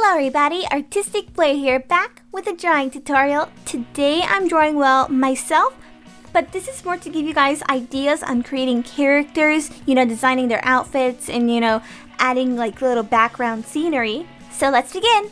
Hello everybody, Artistic Play here, back with a drawing tutorial. Today I'm drawing myself, but this is more to give you guys ideas on creating characters, designing their outfits and, adding like little background scenery. So let's begin.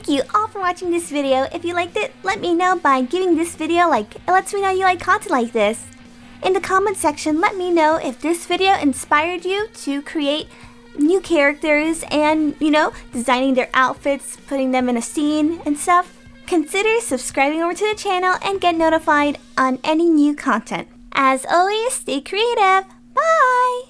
Thank you all for watching this video. If you liked it, let me know by giving this video a like. It lets me know you like content like this. In the comment section, let me know if this video inspired you to create new characters and, designing their outfits, putting them in a scene and stuff. Consider subscribing over to the channel and get notified on any new content. As always, stay creative. Bye!